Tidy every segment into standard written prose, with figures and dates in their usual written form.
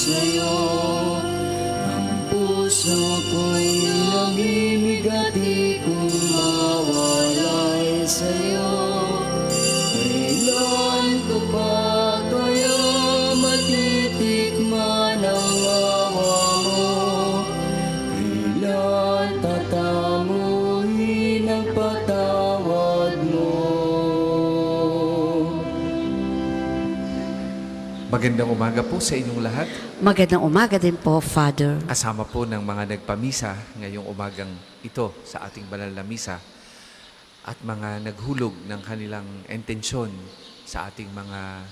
sa'yo. Ang puso ko'y namimigat, di ko mawalay sa'yo. Kailan ko ba kaya matitikman ang awa mo? Kailan tatamuhin ang patawad mo? Magandang umaga po sa inyong lahat. Magandang umaga din po, Father. Kasama po ng mga nagpamisa ngayong umagang ito sa ating banal na misa at mga naghulog ng kanilang intensyon sa ating mga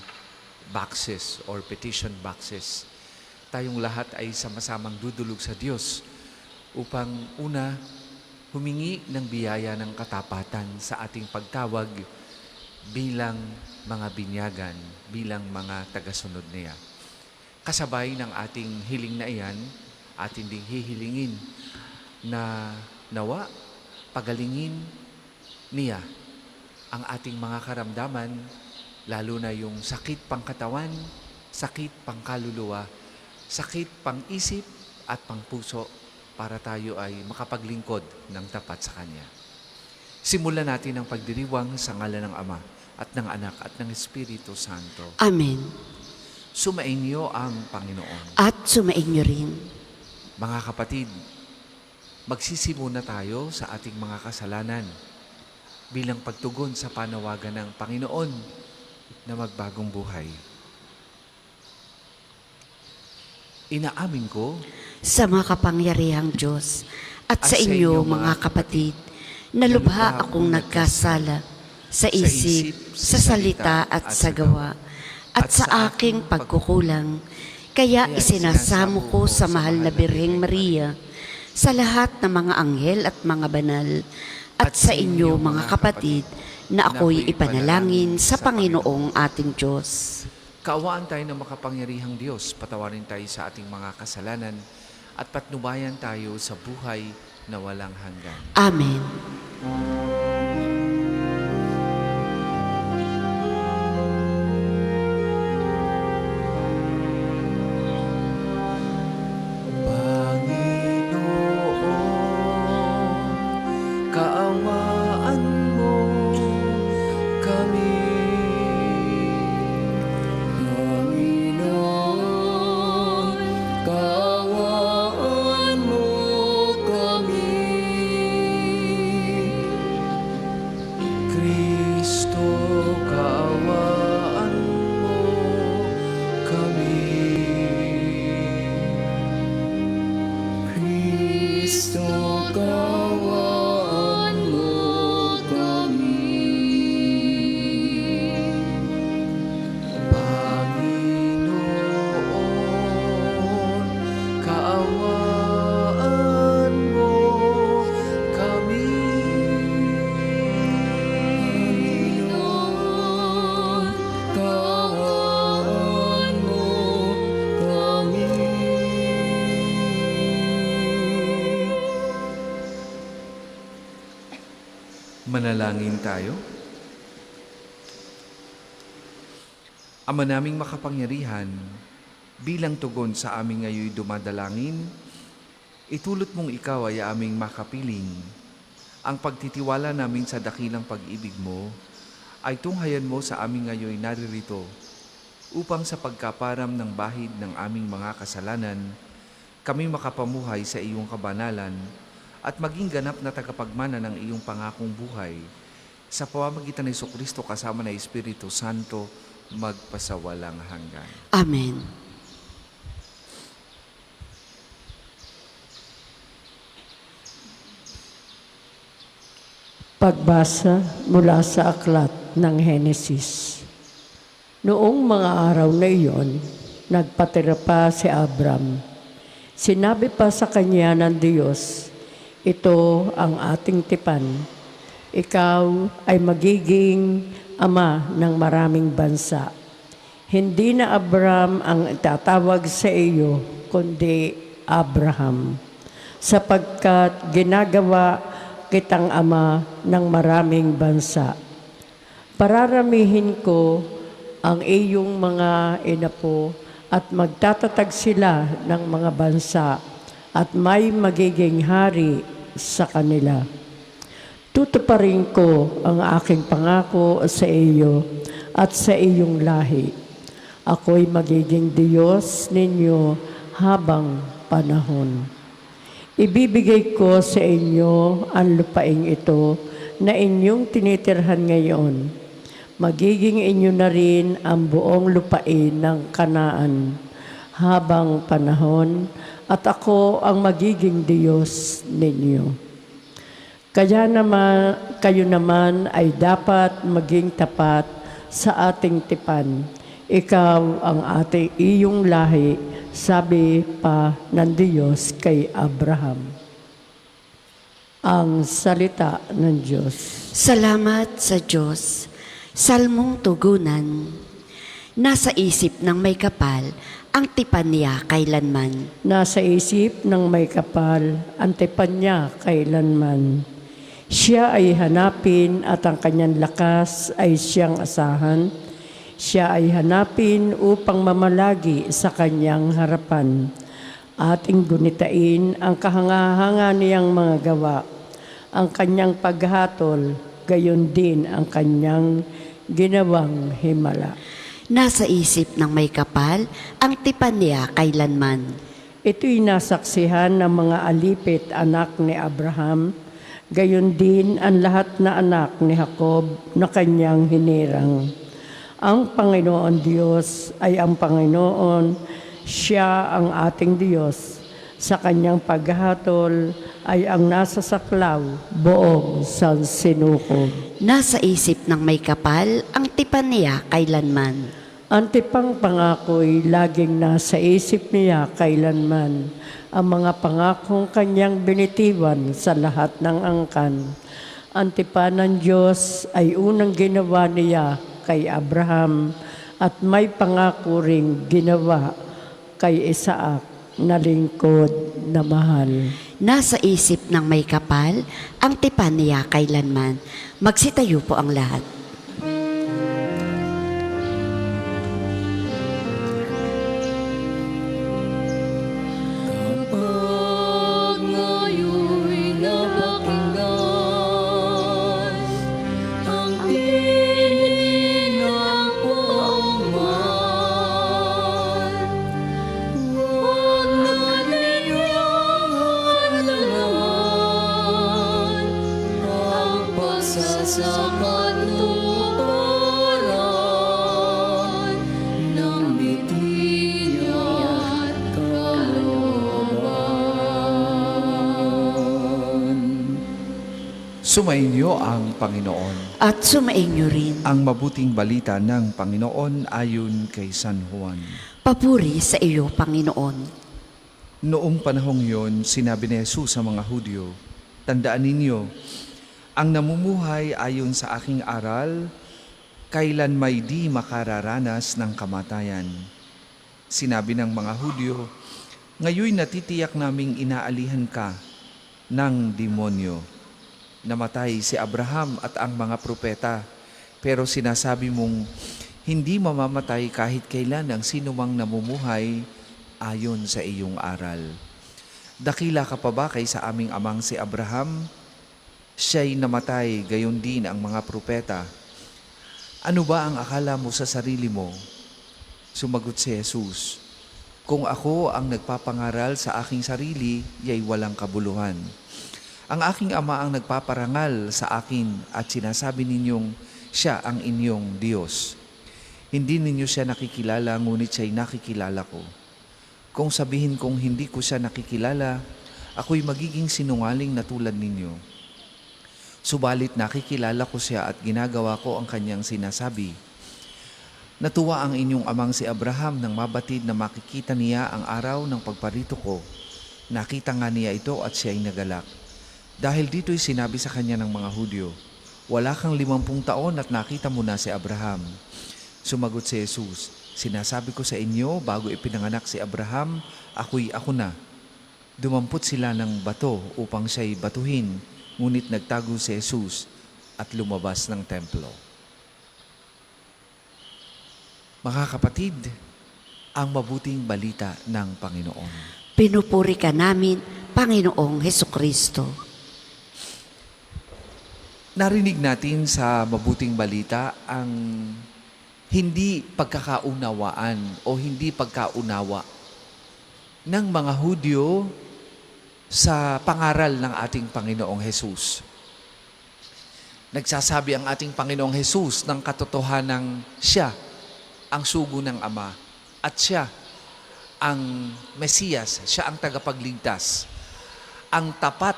boxes or petition boxes. Tayong lahat ay sama-samang dudulog sa Diyos upang una, humingi ng biyaya ng katapatan sa ating pagtawag bilang mga binyagan, bilang mga tagasunod niya. Kasabay ng ating hiling na iyan, ating ding hihilingin na nawa pagalingin niya ang ating mga karamdaman, lalo na yung sakit pangkatawan, sakit pangkaluluwa, sakit pang-isip at pang-puso para tayo ay makapaglingkod ng tapat sa Kanya. Simulan natin ang pagdiriwang sa ngalan ng Ama at ng Anak at ng Espiritu Santo. Amen. Sumainyo ang Panginoon. At sumainyo rin. Mga kapatid, magsisimuna tayo sa ating mga kasalanan bilang pagtugon sa panawagan ng Panginoon na magbagong buhay. Inaamin ko Sa makapangyarihang Diyos at sa inyo, mga kapatid, na lubha akong nagkasala sa isip, sa salita at sa gawa, at sa aking pagkukulang. Kaya isinasamo ko sa mahal na Birheng Maria, sa lahat ng mga anghel at mga banal, at sa inyo, mga kapatid, na ako'y ipanalangin sa Panginoong ating Diyos. kaawaan tayo ng makapangyarihang Diyos, patawarin tayo sa ating mga kasalanan at patnubayan tayo sa buhay na walang hanggan. Amen. Panginoon, kaawaan mo kami. Panginoon, kaawaan mo kami. Kristo, kaawaan mo kami. Kristo, kaawaan mo kami. Panginoon, kaawaan mo kami. Panginoon, kaawaan mo kami. Manalangin tayo. Ama naming makapangyarihan, bilang tugon sa aming ngayoy dumadalangin, itulot mong ikaw ay aming makapiling. Ang pagtitiwala namin sa dakilang pag-ibig mo ay tunghayan mo sa aming ngayoy naririto upang sa pagkaparam ng bahid ng aming mga kasalanan, kami makapamuhay sa iyong kabanalan at maging ganap na tagapagmana ng iyong pangakong buhay sa pamamagitan ni Jesucristo kasama ng Espiritu Santo magpasawalang hanggan. Amen. Pagbasa mula sa aklat ng Henesis. Noong mga araw na iyon, nagpatira pa si Abram. Sinabi pa sa kanya ng Diyos, "Ito ang ating tipan. Ikaw ay magiging ama ng maraming bansa." Hindi na Abram ang itatawag sa iyo, kundi Abraham, sapagkat ginagawa kitang ama ng maraming bansa. Pararamihin ko ang iyong mga inapo at magtatatag sila ng mga bansa at may magiging hari sa kanila. Tutuparin ko ang aking pangako sa iyo at sa iyong lahi. Ako'y magiging Diyos ninyo habang panahon. Ibibigay ko sa inyo ang lupaing ito na inyong tinitirhan ngayon. Magiging inyo na rin ang buong lupain ng Kanaan habang panahon at ako ang magiging Diyos ninyo. Kayo naman ay dapat maging tapat sa ating tipan. Ikaw ang iyong lahi, sabi pa ng Diyos kay Abraham. Ang salita ng Diyos. Salamat sa Diyos. Salmong tugunan. Nasa isip ng may kapal, ang tipan niya kailanman. Nasa isip ng may kapal, ang tipan niya kailanman. Siya ay hanapin at ang kanyang lakas ay siyang asahan. Siya ay hanapin upang mamalagi sa kanyang harapan. Ating gunitain ang kahanga-hanga niyang mga gawa. Ang kanyang paghatol, gayon din ang kanyang ginawang himala. Nasa isip ng may kapal, ang tipan niya kailanman. Ito'y nasaksihan ng mga alipit anak ni Abraham, gayon din ang lahat na anak ni Jacob na kanyang hinirang. Ang Panginoon Diyos ay ang Panginoon, siya ang ating Diyos. Sa kanyang paghatol ay ang nasa saklaw, buong sa sinukob. Nasa isip ng may kapal, ang tipan niya kailanman. Ang tipang pangako'y laging nasa isip niya kailanman. Ang mga pangakong kanyang binitiwan sa lahat ng angkan. Ang tipan ng Diyos ay unang ginawa niya kay Abraham at may pangako ring ginawa kay Isaac na lingkod na mahal. Nasa isip ng may kapal, ang tipan niya kailanman. Magsitayo po ang lahat. Kapag ngayon'y napakinggan ang tinig ng pauman, huwag na ninyong hadlangan ang pagsasakatuparan ng bitin at kalooban. Sumainyo ang Panginoon. At sumainyo rin. Ang mabuting balita ng Panginoon ayon kay San Juan. Papuri sa iyo, Panginoon. Noong panahong yon, sinabi ni Jesus sa mga Hudyo, "Tandaan ninyo, ang namumuhay ayon sa aking aral, kailan may di makararanas ng kamatayan." Sinabi ng mga Hudyo, "Ngayon natitiyak naming inaalihan ka ng demonyo. Namatay si Abraham at ang mga propeta, pero sinasabi mong hindi mamamatay kahit kailan ang sinumang namumuhay ayon sa iyong aral. Dakila ka pa ba kaysa aming amang si Abraham? Siya'y namatay, gayon din ang mga propeta. Ano ba ang akala mo sa sarili mo?" Sumagot si Jesus, "Kung ako ang nagpapangaral sa aking sarili, ya'y walang kabuluhan. Ang aking Ama ang nagpaparangal sa akin at sinasabi ninyong siya ang inyong Diyos. Hindi ninyo siya nakikilala, ngunit siya'y nakikilala ko. Kung sabihin kong hindi ko siya nakikilala, ako'y magiging sinungaling na tulad ninyo. Subalit nakikilala ko siya at ginagawa ko ang kanyang sinasabi. Natuwa ang inyong amang si Abraham nang mabatid na makikita niya ang araw ng pagparito ko. Nakita nga niya ito at siya'y nagalak. Dahil dito'y sinabi sa kanya ng mga Hudyo, 'Wala kang 50 taon at nakita mo na si Abraham.' Sumagot si Jesus, 'Sinasabi ko sa inyo, bago ipinanganak si Abraham, ako na.' Dumampot sila ng bato upang siya'y batuhin, ngunit nagtago si Jesus at lumabas ng templo." Mga kapatid, ang mabuting balita ng Panginoon. Pinupuri ka namin, Panginoong Hesukristo. Narinig natin sa mabuting balita ang hindi pagkakaunawaan o hindi pagkaunawa ng mga Hudyo sa pangaral ng ating Panginoong Hesus. Nagsasabi ang ating Panginoong Hesus ng katotohanang siya ang sugo ng Ama at siya ang Mesiyas, siya ang tagapagligtas, ang tapat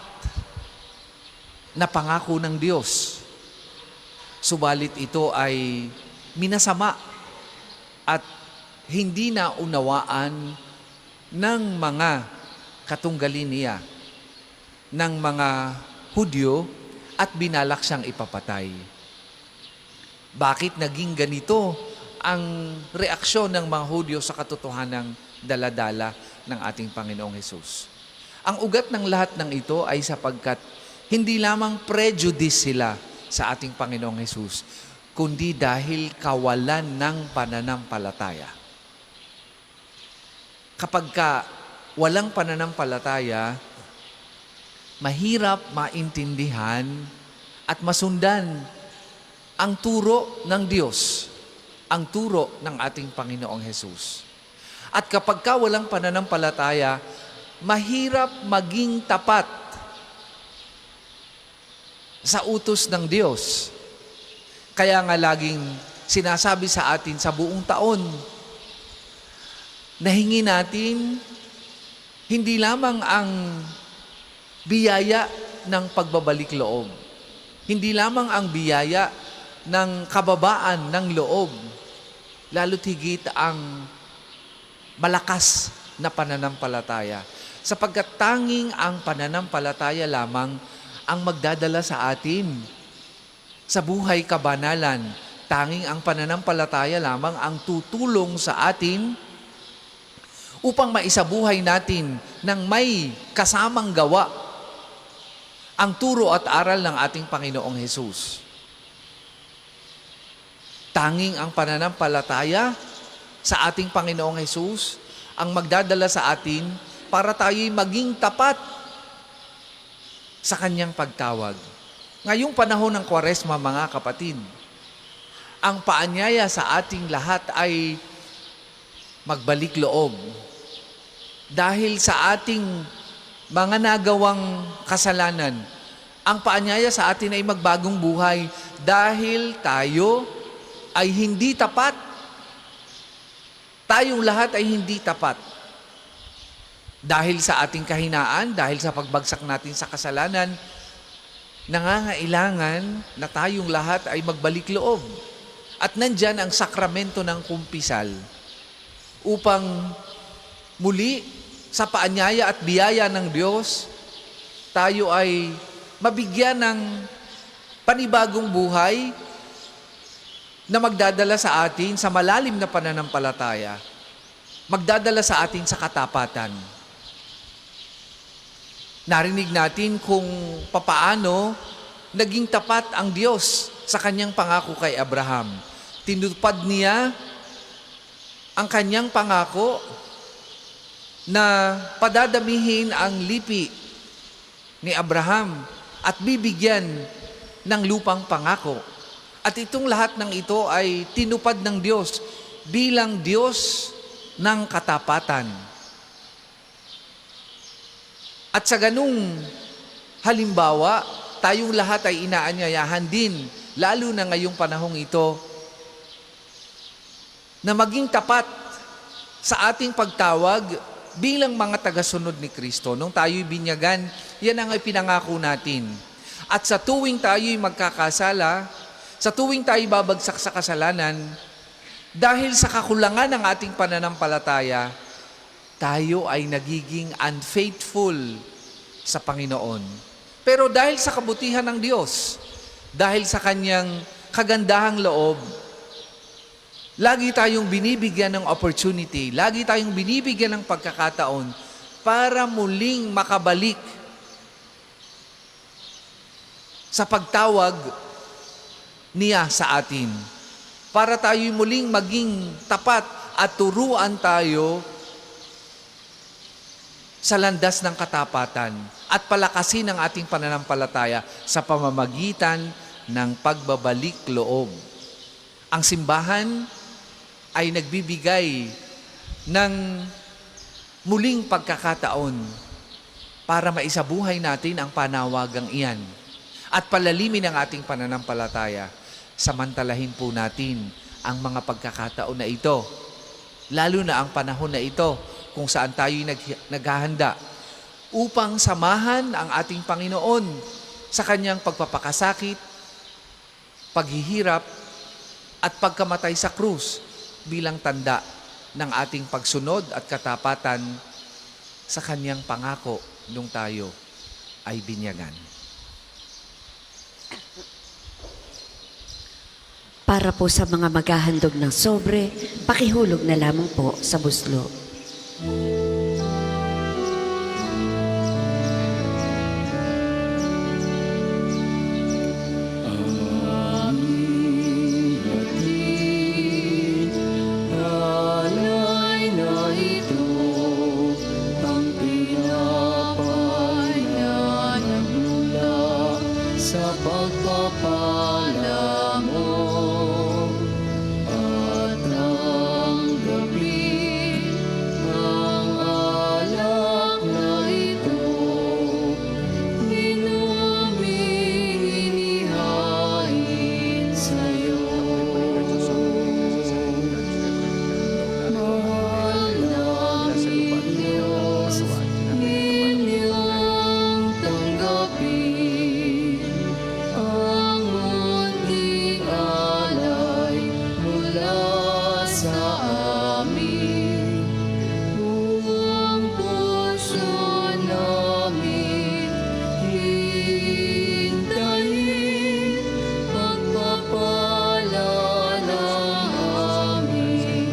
na pangako ng Diyos. Subalit ito ay minasama at hindi na unawaan ng mga katunggalin niya, ng mga Hudyo, at binalak siyang ipapatay. Bakit naging ganito ang reaksyon ng mga Hudyo sa katotohanang daladala ng ating Panginoong Hesus? Ang ugat ng lahat ng ito ay sapagkat hindi lamang prejudice sila sa ating Panginoong Hesus, kundi dahil kawalan ng pananampalataya. Kapag walang pananampalataya, mahirap maintindihan at masundan ang turo ng Diyos, ang turo ng ating Panginoong Hesus. At kapag walang pananampalataya, mahirap maging tapat sa utos ng Diyos. Kaya nga laging sinasabi sa atin sa buong taon, nahingi natin hindi lamang ang biyaya ng pagbabalik loob, hindi lamang ang biyaya ng kababaan ng loob, lalo't higit ang malakas na pananampalataya. Sapagkat tanging ang pananampalataya lamang ang magdadala sa atin sa buhay kabanalan. Tanging ang pananampalataya lamang ang tutulong sa atin upang maisabuhay natin ng may kasamang gawa ang turo at aral ng ating Panginoong Hesus. Tanging ang pananampalataya sa ating Panginoong Hesus ang magdadala sa atin para tayo'y maging tapat sa kanyang pagtawag. Ngayong panahon ng Kwaresma, mga kapatid, ang paanyaya sa ating lahat ay magbalik loob. Dahil sa ating mga nagawang kasalanan, ang paanyaya sa atin ay magbagong buhay dahil tayo ay hindi tapat. Tayong lahat ay hindi tapat. Dahil sa ating kahinaan, dahil sa pagbagsak natin sa kasalanan, nangangailangan na tayong lahat ay magbalik loob. At nandyan ang sakramento ng kumpisal upang muli sa paanyaya at biyaya ng Diyos, tayo ay mabigyan ng panibagong buhay na magdadala sa atin sa malalim na pananampalataya, magdadala sa atin sa katapatan. Narinig natin kung papaano naging tapat ang Diyos sa kanyang pangako kay Abraham. Tinupad niya ang kanyang pangako na padadamihin ang lipi ni Abraham at bibigyan ng lupang pangako. At itong lahat ng ito ay tinupad ng Diyos bilang Diyos ng katapatan. At sa ganung halimbawa, tayong lahat ay inaanyayahan din, lalo na ngayong panahong ito, na maging tapat sa ating pagtawag bilang mga tagasunod ni Kristo. Nung tayo'y binyagan, yan ang ipinangako natin. At sa tuwing tayo'y magkakasala, sa tuwing tayo'y babagsak sa kasalanan, dahil sa kakulangan ng ating pananampalataya, tayo ay nagiging unfaithful sa Panginoon. Pero dahil sa kabutihan ng Diyos, dahil sa kanyang kagandahang loob, lagi tayong binibigyan ng opportunity, lagi tayong binibigyan ng pagkakataon para muling makabalik sa pagtawag niya sa atin. Para tayo'y muling maging tapat at turuan tayo sa landas ng katapatan at palakasin ang ating pananampalataya sa pamamagitan ng pagbabalik loob. Ang simbahan ay nagbibigay ng muling pagkakataon para maisabuhay natin ang panawagang iyan at palalimin ang ating pananampalataya. Samantalahin po natin ang mga pagkakataon na ito, lalo na ang panahon na ito kung saan tayo'y naghahanda upang samahan ang ating Panginoon sa kanyang pagpapakasakit, paghihirap, at pagkamatay sa krus bilang tanda ng ating pagsunod at katapatan sa kanyang pangako nung tayo ay binyagan. Para po sa mga maghahandog ng sobre, pakihulog na lamang po sa buslo. Alay na ito ang tinapay na nagmula sa pagpapala mo. At ang gabi, ang alak na ito, inuming inihain sa'yo. Mahal na Diyos, inyong tanggapin ang munting alay mula sa amin. Buong puso namin hintayin pagpapala ng aming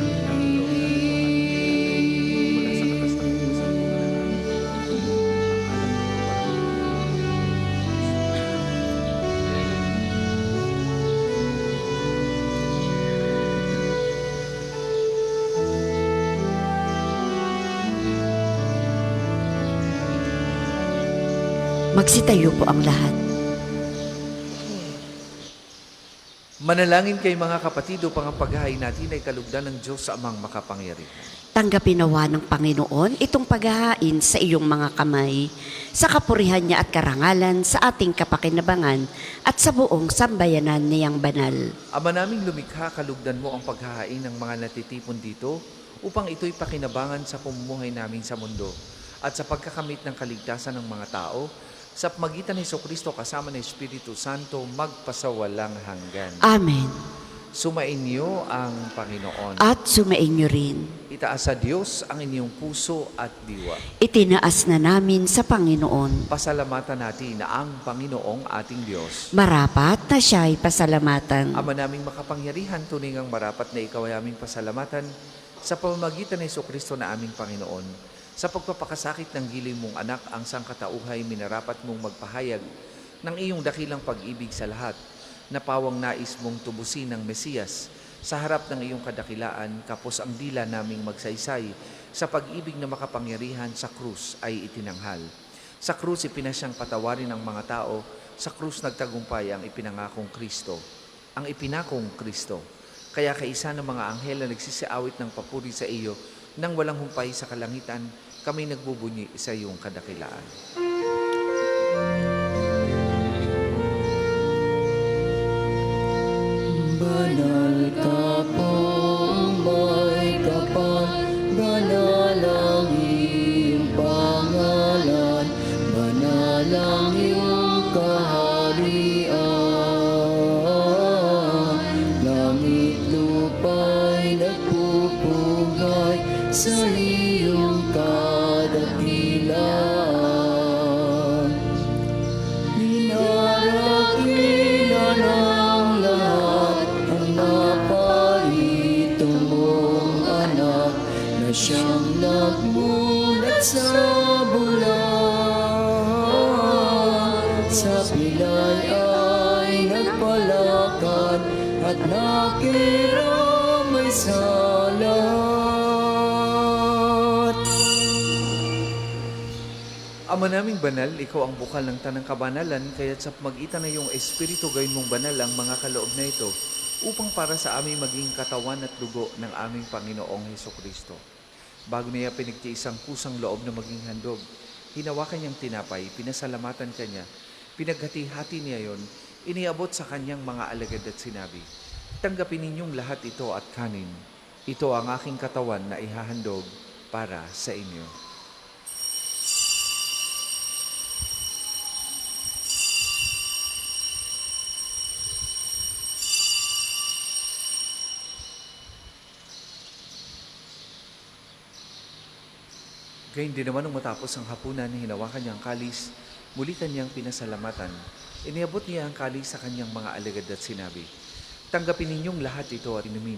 Magsitayo po ang lahat. Manalangin kay mga kapatid upang ang paghahain natin ay kalugdan ng Diyos sa Amang makapangyarihan. Tanggapin nawa ng Panginoon itong paghahain sa iyong mga kamay, sa kapurihan niya at karangalan sa ating kapakinabangan at sa buong sambayanan niyang banal. Ama naming lumikha, kalugdan mo ang paghahain ng mga natitipon dito upang ito'y pakinabangan sa pamumuhay namin sa mundo at sa pagkakamit ng kaligtasan ng mga tao sa pagitan ni Jesucristo kasama ng Espiritu Santo magpasawalang hanggan. Amen. Sumainyo ang Panginoon. At sumainyo rin. Itaas sa Diyos ang inyong puso at diwa. Itinaas na namin sa Panginoon. Pasalamatan natin ang Panginoong ating Diyos. Marapat na siya'y pasalamatan. Ama naming makapangyarihan, tuningang marapat na ikaw ay aming pasalamatan sa pamamagitan ng Jesucristo na aming Panginoon. Sa pagpapakasakit ng giling mong anak, ang sangkatauhay minarapat mong magpahayag ng iyong dakilang pag-ibig sa lahat, na pawang nais mong tubusin ng Mesiyas sa harap ng iyong kadakilaan, kapos ang dila naming magsaysay sa pag-ibig na makapangyarihan sa krus ay itinanghal. Sa krus ipinasyang patawarin ng mga tao, sa krus nagtagumpay ang ipinangakong Kristo, ang ipinakong Kristo. Kaya kaisa ng mga anghel na nagsisiawit ng papuri sa iyo, nang walang humpay sa kalangitan, kami nagbubunyi sa iyong kadakilaan. Banal ka pong may kapal, banal ang iyong pangalan, banal ang iyong kaharian. Langit lupa'y nagpupugay sa iyong kadakilaan. Dinarakilan ng lahat ang naparito mong anak, na siyang nagmulat sa bulan. Sa pilay ay nagpalakad at nakiramay sa langit. Ama naming banal, ikaw ang bukal ng tanang kabanalan, kaya't sa pamagitan ng iyong Espiritu gawin mong banal ang mga kaloob na ito, upang para sa amin maging katawan at dugo ng aming Panginoong Hesukristo. Bago niya pinagtiisang kusang loob na maging handog, hinawakan niyang tinapay, pinasalamatan kanya, pinaghati-hati niya yon, iniabot sa kanyang mga alagad at sinabi, "Tanggapin ninyong lahat ito at kanin. Ito ang aking katawan na ihahandog para sa inyo." Gayun din naman nung matapos ang hapunan, hinawakan niya ang kalis, muli kanyang pinasalamatan. Iniabot niya ang kalis sa kanyang mga alagad at sinabi, "Tanggapin ninyong lahat ito at inumin.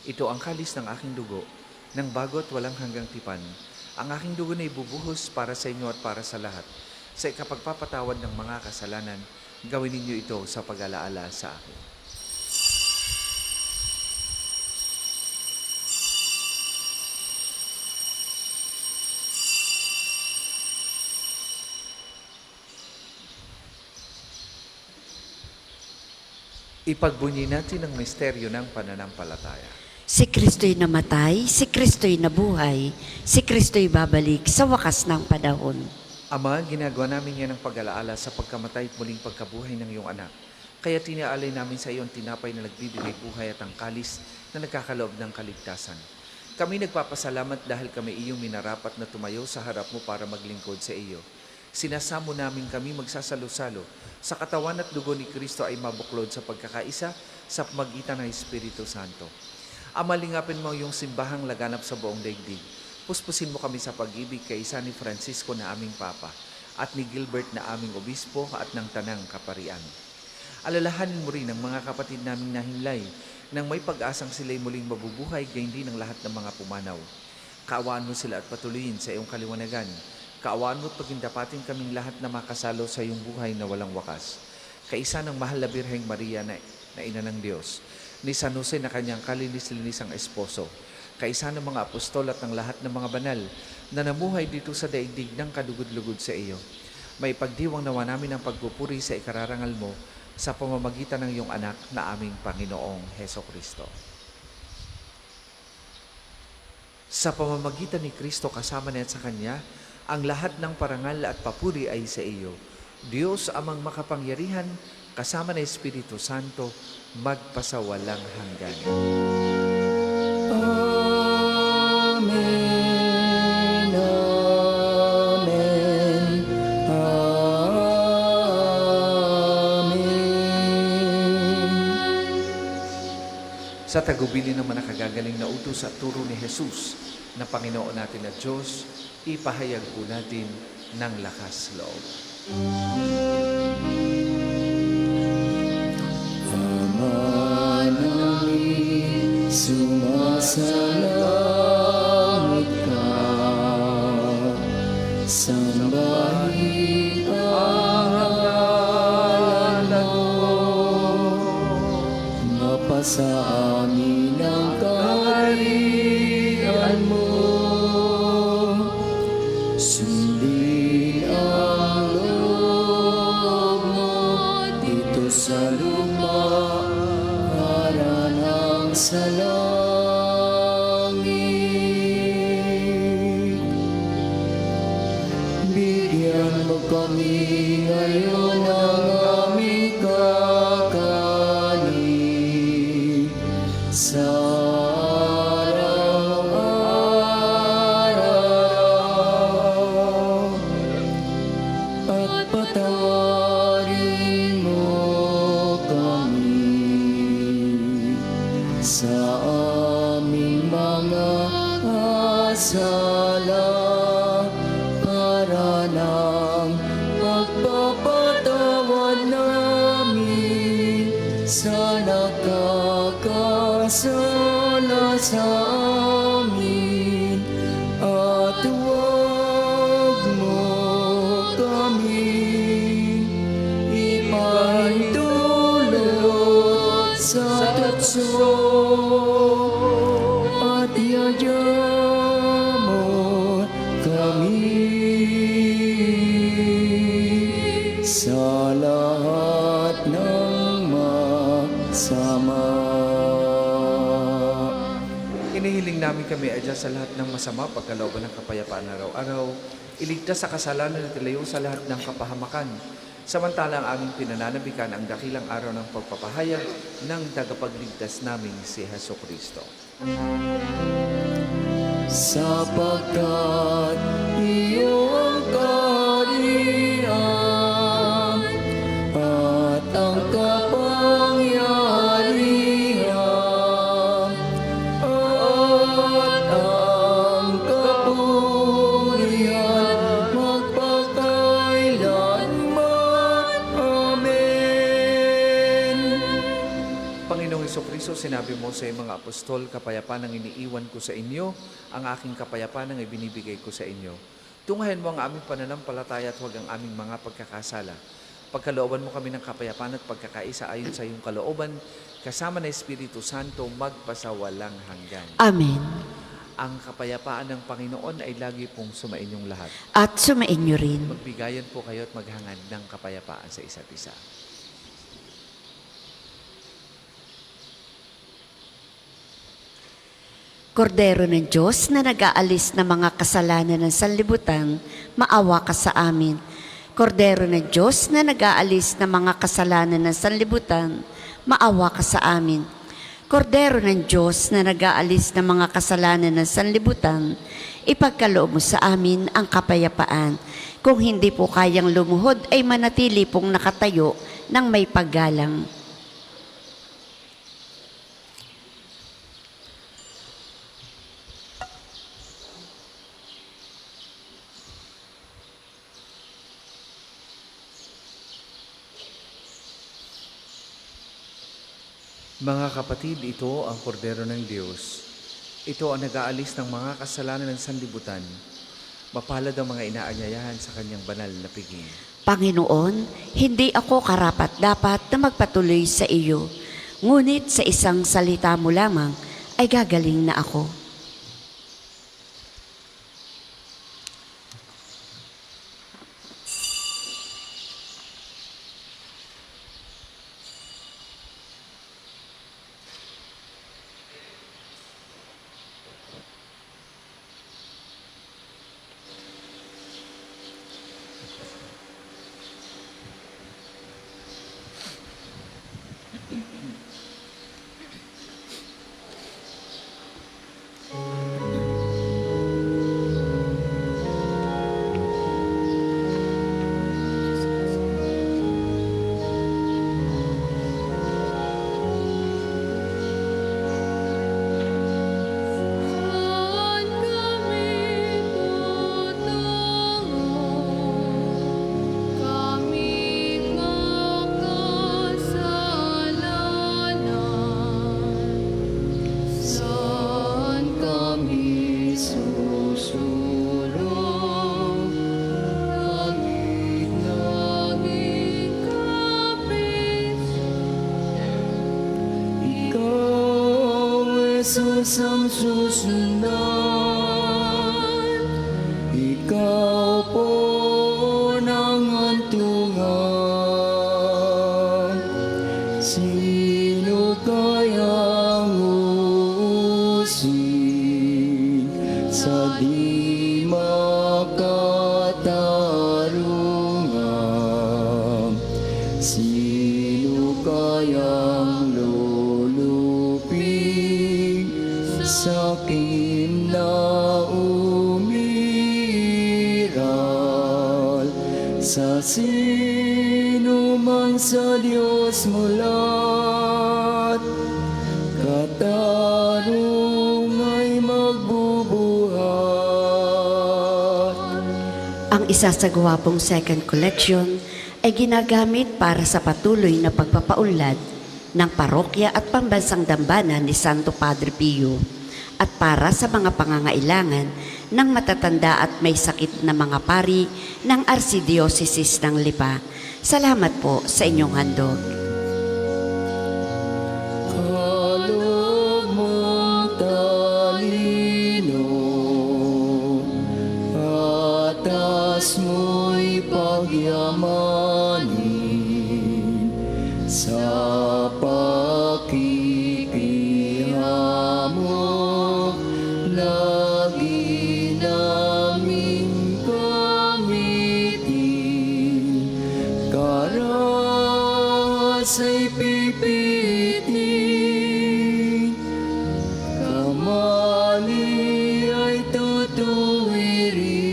Ito ang kalis ng aking dugo, ng bago at walang hanggang tipan. Ang aking dugo na ibubuhos para sa inyo at para sa lahat. Sa ikapagpapatawad ng mga kasalanan, gawin ninyo ito sa pag-alaala sa akin." Ipagbunyi natin ang misteryo ng pananampalataya. Si Kristo'y namatay, si Kristo'y nabuhay, si Kristo'y babalik sa wakas ng panahon. Ama, ginagawa namin yan ang pag-alaala sa pagkamatay at muling pagkabuhay ng iyong anak. Kaya tinaalay namin sa iyo ang tinapay na nagbibigay buhay at ang kalis na nagkakaloob ng kaligtasan. Kami nagpapasalamat dahil kami iyong minarapat na tumayo sa harap mo para maglingkod sa iyo. Sinasamo namin kami magsasalo-salo sa katawan at dugo ni Kristo ay mabuklod sa pagkakaisa sa pamagitan ng Espiritu Santo. Ama, lingapin mo yung simbahang laganap sa buong daigdig. Puspusin mo kami sa pag-ibig kay isa ni Francisco na aming Papa at ni Gilbert na aming Obispo at ng Tanang Kaparian. Alalahanin mo rin ang mga kapatid naming nahinlay nang may pag-asang sila'y muling mabubuhay gayon din ang lahat ng mga pumanaw. Kaawaan mo sila at patuloyin sa iyong kaliwanagan. Kaawaan mo at pagindapatin kaming lahat na makasalo sa iyong buhay na walang wakas. Kaisa ng mahal na Birheng Maria na ina ng Diyos, ni San Jose na kanyang kalinis-linisang esposo, kaisa ng mga apostol at ng lahat ng mga banal na namuhay dito sa daigdig ng kadugod-lugod sa iyo. May pagdiwang nawa namin ang pagpupuri sa ikararangal mo sa pamamagitan ng iyong anak na aming Panginoong Hesukristo. Sa pamamagitan ni Kristo kasama niya at sa Kanya, ang lahat ng parangal at papuri ay sa iyo. Diyos amang makapangyarihan, kasama ng Espiritu Santo, magpasawalang hanggan. Amen, amen, amen. Sa tagubilin naman nakagagaling na utos at turo ni Jesus na Panginoon natin at Diyos, ipahayag po natin ng lakas loob. Ama namin, sumasalangit ka, sambahin ang ngalan mo, mapasa amin ang kaharian mo, sundin ang loob mo dito sa lupa para nang sa langit. Bigyan mo kami ngayon ng aming kakanin sa araw-araw, at patawarin mo kami sa aming mga sala para ng pagpapatawad ng kami adya sa lahat ng masama, pagkalooban ng kapayapaan araw-araw. Iligtas sa kasalanan at ilayo sa lahat ng kapahamakan. Samantala ang aming pinananabikan ang dakilang araw ng pagpapahayag ng tagapagligtas naming si Heso Kristo. Sapagkat iyo ang kaharian at ang kapangyarihan at ang kapurihan magpakailanman. Amen. Panginoong Hesukristo, sinabi mo sa iyong mga apostol, kapayapaan ang iniiwan ko sa inyo, ang aking kapayapaan ang ibinibigay ko sa inyo. Tunghayan mo ang aming pananampalataya at huwag ang aming mga pagkakasala. Pagkalooban mo kami ng kapayapaan at pagkakaisa ayon sa iyong kalooban, kasama na Espiritu Santo, magpasawalang hanggan. Amen. Ang kapayapaan ng Panginoon ay lagi pong sumainyong lahat. At sumainyo rin. Magbigayan po kayo at maghangad ng kapayapaan sa isa't isa. Kordero ng Diyos na nag-aalis ng mga kasalanan ng sanlibutan, maawa ka sa amin. Kordero ng Diyos na nag-aalis ng mga kasalanan ng sanlibutan, maawa ka sa amin. Kordero ng Diyos na nag-aalis ng mga kasalanan ng sanlibutan, ipagkaloob mo sa amin ang kapayapaan. Kung hindi po kayang lumuhod, ay manatili pong nakatayo ng may paggalang. Mga kapatid, ito ang kordero ng Diyos. Ito ang nag-aalis ng mga kasalanan ng sanlibutan. Mapalad ang mga inaanyayahan sa kanyang banal na piging. Panginoon, hindi ako karapat-dapat na magpatuloy sa iyo. Ngunit sa isang salita mo lamang ay gagaling na ako. Saan kami tutungo? Kaming makasalanan. Saan kami susulong? Naging kapis, Ikaw, Jesus, ang susundan. Ikaw po ang hantungan. Sino kayang uusig sa di makatarungan? Sino kayang lulupig sa akin na umiiral? Sa sino man sa Diyos mulat, katarung ay magbubuhat. Ang isa sa gwapong second collection ay ginagamit para sa patuloy na pagpapaunlad ng parokya at pambansang dambana ni Santo Padre Pio at para sa mga pangangailangan ng matatanda at may sakit na mga pari ng Arsidiocesis ng Lipa. Salamat po sa inyong handog. Kaloob mong talino, atas mo'y pagyamanin sa pakikihamo, ay pipitin, kamali ay tutuwirin.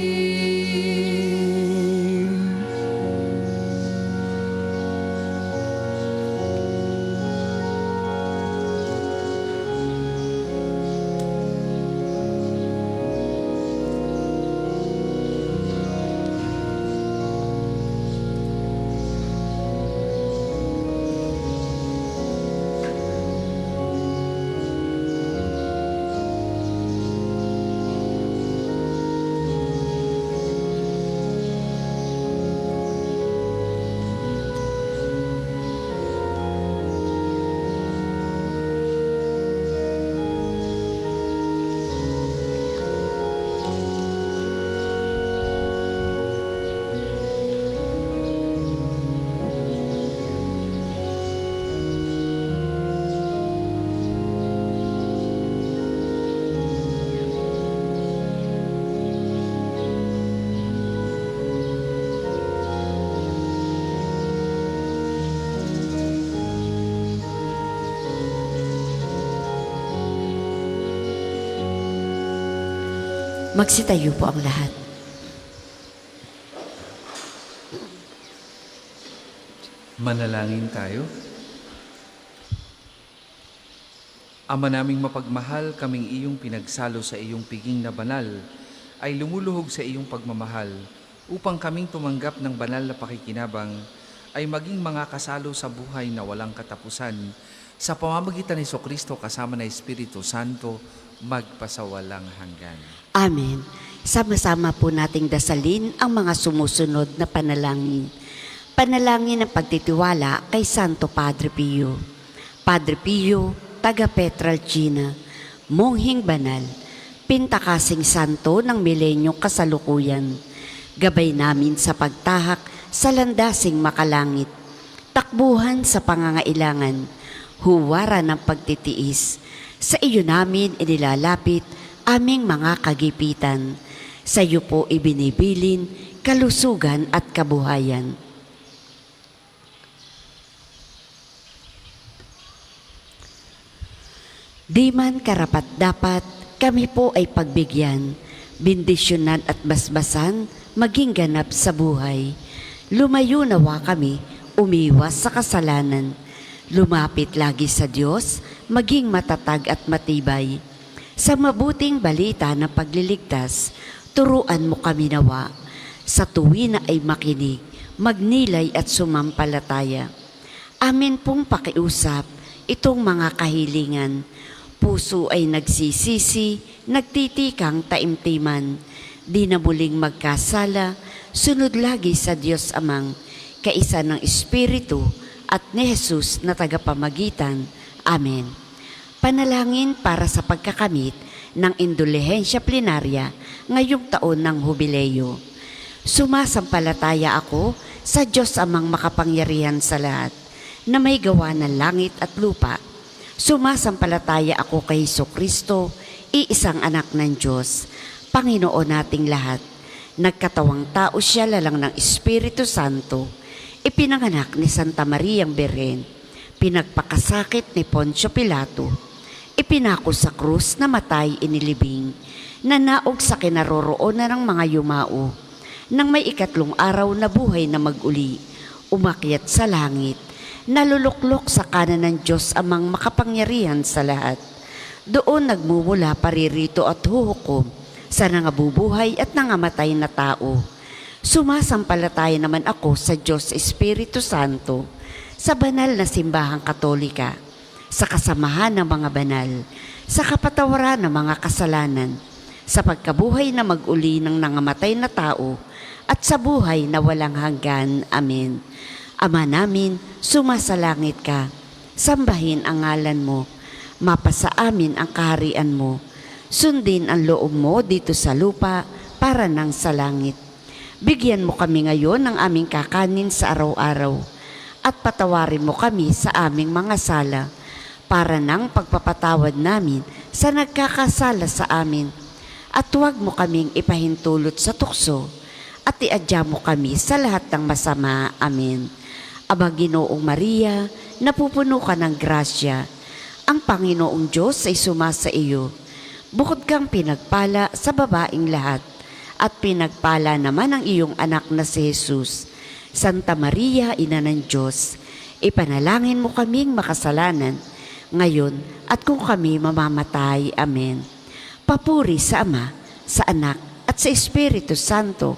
Magsitayo po ang lahat. Manalangin tayo. Ama naming mapagmahal, kaming iyong pinagsalo sa iyong piging na banal, ay lumuluhog sa iyong pagmamahal, upang kaming tumanggap ng banal na pakikinabang, ay maging mga kasalo sa buhay na walang katapusan, sa pamamagitan ni Jesucristo kasama ng Espiritu Santo, magpasawalang hanggan. Amen. Sama-sama po nating dasalin ang mga sumusunod na panalangin. Panalangin ng pagtitiwala kay Santo Padre Pio. Padre Pio, taga Petralcina, monghing banal, pintakasing santo ng milenyong kasalukuyan, gabay namin sa pagtahak sa landasing makalangit, takbuhan sa pangangailangan, huwara ng pagtitiis, sa iyo namin inilalapit aming mga kagipitan, sa iyo po ibinibilin kalusugan at kabuhayan. Di man karapat-dapat, kami po ay pagbigyan, bendisyonan at basbasan, maging ganap sa buhay. Lumayo nawa kami, umiwas sa kasalanan. Lumapit lagi sa Diyos, maging matatag at matibay. Sa mabuting balita ng pagliligtas, turuan mo kami nawa. Sa tuwi na ay makinig, magnilay at sumampalataya. Amin pong pakiusap itong mga kahilingan. Puso ay nagsisisi, nagtitikang taimtiman. Di na muling magkasala, sunod lagi sa Diyos Amang, kaisa ng Espiritu at ni Jesus na tagapamagitan. Amen. Panalangin para sa pagkakamit ng indulhensya plenarya ngayong taon ng Hubileo. Sumasampalataya ako sa Diyos Amang makapangyarihan sa lahat, na may gawa ng langit at lupa. Sumasampalataya ako kay Jesucristo, iisang anak ng Diyos, Panginoon nating lahat. Nagkatawang tao siya lalang ng Espiritu Santo, ipinanganak ni Santa Mariang Birhen, pinagpakasakit ni Poncio Pilato, ipinako sa krus na matay inilibing, nanaog sa kinaroroonan ng mga yumao, nang may ikatlong araw na buhay na mag-uli, umakyat sa langit, naluluklok sa kanan ng Diyos Amang makapangyarihan sa lahat. Doon nagmumula paririto at huhukom sa nangabubuhay at nangamatay na tao. Sumasampalataya naman ako sa Diyos Espiritu Santo, sa banal na simbahang katolika, sa kasamahan ng mga banal, sa kapatawaran ng mga kasalanan, sa pagkabuhay na mag-uli ng nangamatay na tao, at sa buhay na walang hanggan. Amen. Ama namin, sumasalangit ka, sambahin ang ngalan mo, mapasa amin ang kaharian mo, sundin ang loob mo dito sa lupa para nang sa langit. Bigyan mo kami ngayon ng aming kakanin sa araw-araw, at patawarin mo kami sa aming mga sala, para nang pagpapatawad namin sa nagkakasala sa amin, at huwag mo kaming ipahintulot sa tukso, at iadya mo kami sa lahat ng masama. Amen. Aba Ginoong Maria, napupuno ka ng grasya. Ang Panginoong Diyos ay sumasa iyo. Bukod kang pinagpala sa babaing lahat, at pinagpala naman ang iyong anak na si Jesus. Santa Maria, Ina ng Diyos, ipanalangin mo kaming makasalanan, ngayon at kung kami mamamatay. Amen. Papuri sa Ama, sa Anak, at sa Espiritu Santo,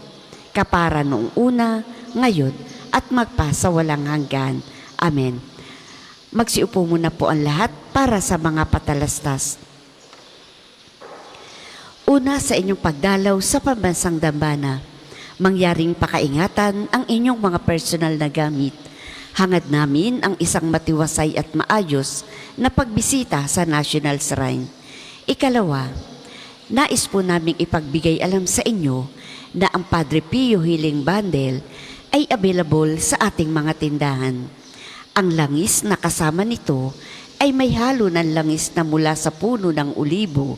kapara noong una, ngayon, at magpasawalang hanggan. Amen. Magsiupo muna po ang lahat para sa mga patalastas. Una, sa inyong pagdalaw sa pambansang dambana, mangyaring pakaingatan ang inyong mga personal na gamit. Hangad namin ang isang matiwasay at maayos na pagbisita sa National Shrine. Ikalawa, nais po naming ipagbigay alam sa inyo na ang Padre Pio Healing Bundle ay available sa ating mga tindahan. Ang langis na kasama nito ay may halo ng langis na mula sa puno ng olibo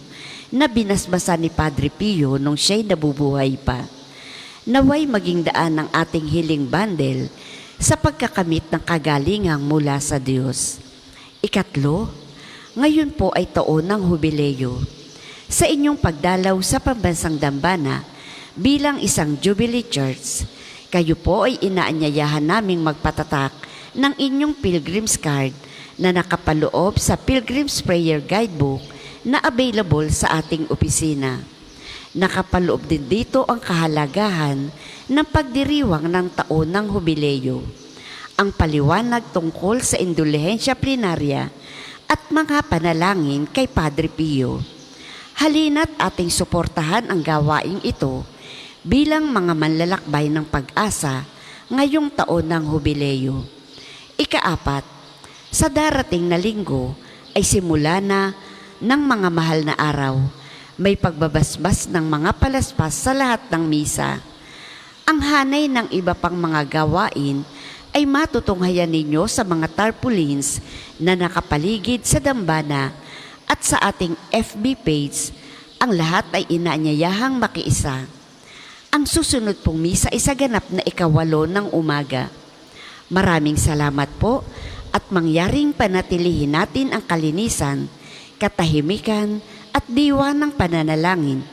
na binasbasa ni Padre Pio nung siya'y nabubuhay pa. Naway maging daan ng ating healing bundle sa pagkakamit ng kagalingang mula sa Diyos. Ikatlo, ngayon po ay taon ng hubileo. Sa inyong pagdalaw sa pambansang dambana bilang isang Jubilee Church, kayo po ay inaanyayahan naming magpatatak ng inyong Pilgrim's Card na nakapaloob sa Pilgrim's Prayer Guidebook na available sa ating opisina. Nakapaloob din dito ang kahalagahan ng pagdiriwang ng taon ng hubileo, ang paliwanag tungkol sa indulhensya plenarya at mga panalangin kay Padre Pio. Halina't ating suportahan ang gawaing ito bilang mga manlalakbay ng pag-asa ngayong taon ng hubileo. Ikaapat, sa darating na linggo ay simula na ng mga mahal na araw. May pagbabasbas ng mga palaspas sa lahat ng misa. Ang hanay ng iba pang mga gawain ay matutunghayan ninyo sa mga tarpaulins na nakapaligid sa dambana at sa ating FB page. Ang lahat ay inaanyayahang makiisa. Ang susunod pong misa ay sa ganap na 8 ng umaga. Maraming salamat po at mangyaring panatilihin natin ang kalinisan, katahimikan at diwa ng pananalangin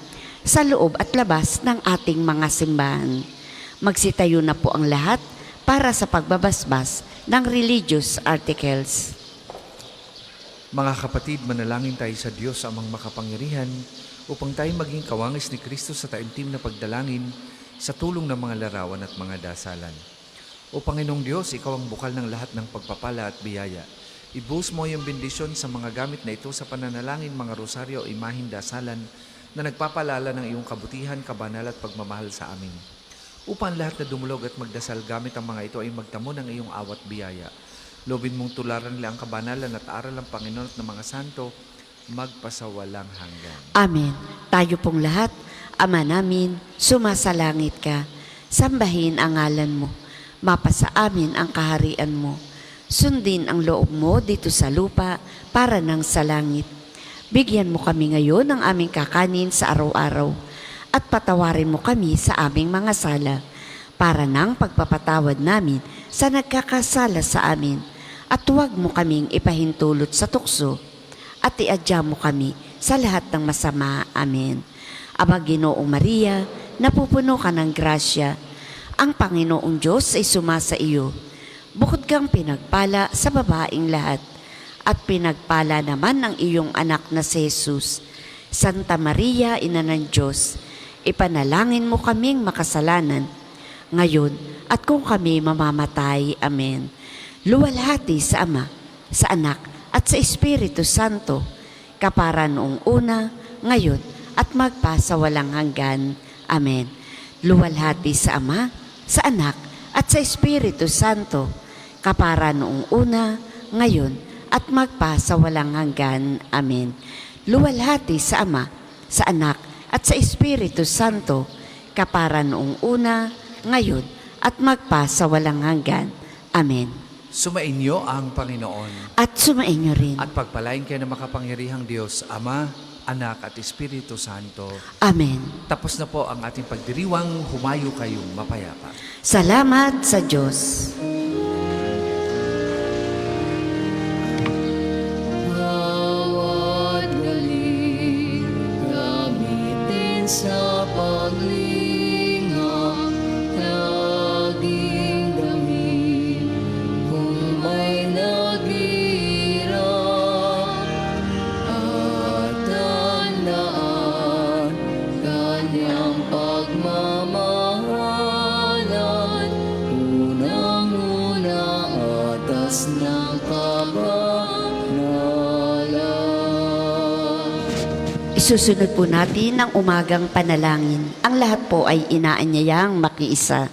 sa loob at labas ng ating mga simbahan. Magsitayo na po ang lahat para sa pagbabasbas ng religious articles. Mga kapatid, manalangin tayo sa Diyos amang makapangyarihan upang tayo maging kawangis ni Kristo sa taimtim na pagdalangin sa tulong ng mga larawan at mga dasalan. O Panginoong Diyos, Ikaw ang bukal ng lahat ng pagpapala at biyaya. Ibuhos mo yung bendisyon sa mga gamit na ito sa pananalangin, mga rosaryo o imaheng dasalan na nagpapalala ng iyong kabutihan, kabanal at pagmamahal sa amin. Upang lahat na dumulog at magdasal gamit ang mga ito ay magtamo ng iyong awat biyaya. Lobin mong tularan nila ang kabanalan at aral ng Panginoon at ng mga santo, magpasawalang hanggan. Amen. Tayo pong lahat, Ama namin, sumasalangit ka. Sambahin ang ngalan mo. Mapasa amin ang kaharian mo. Sundin ang loob mo dito sa lupa para nang sa langit. Bigyan mo kami ngayon ng aming kakanin sa araw-araw at patawarin mo kami sa aming mga sala para nang pagpapatawad namin sa nagkakasala sa amin at huwag mo kaming ipahintulot sa tukso at iadya mo kami sa lahat ng masama. Amen. Aba Ginoong Maria, napupuno ka ng grasya. Ang Panginoong Diyos ay sumasa iyo. Bukod kang pinagpala sa babaing lahat, at pinagpala naman ang iyong anak na si Jesus. Santa Maria, Ina ng Diyos, ipanalangin mo kaming makasalanan, ngayon at kung kami mamamatay. Amen. Luwalhati sa Ama, sa Anak, at sa Espiritu Santo, kapara noong una, ngayon, at magpasawalang hanggan. Amen. Luwalhati sa Ama, sa Anak, at sa Espiritu Santo, kapara noong una, ngayon, at magpasawalang hanggan. Amen. Luwalhati sa Ama, sa Anak, at sa Espiritu Santo, kapara noong una, ngayon, at magpasawalang hanggan. Amen. Sumainyo ang Panginoon At sumainyo rin. at pagpalain kayo ng makapangyarihang Diyos, Ama, Anak at Espiritu Santo. Amen. Tapos na po ang ating pagdiriwang, humayo kayong mapayapa. Salamat sa Diyos. Isusunod po natin ang umagang panalangin. Ang lahat po ay inaanyayang makiisa.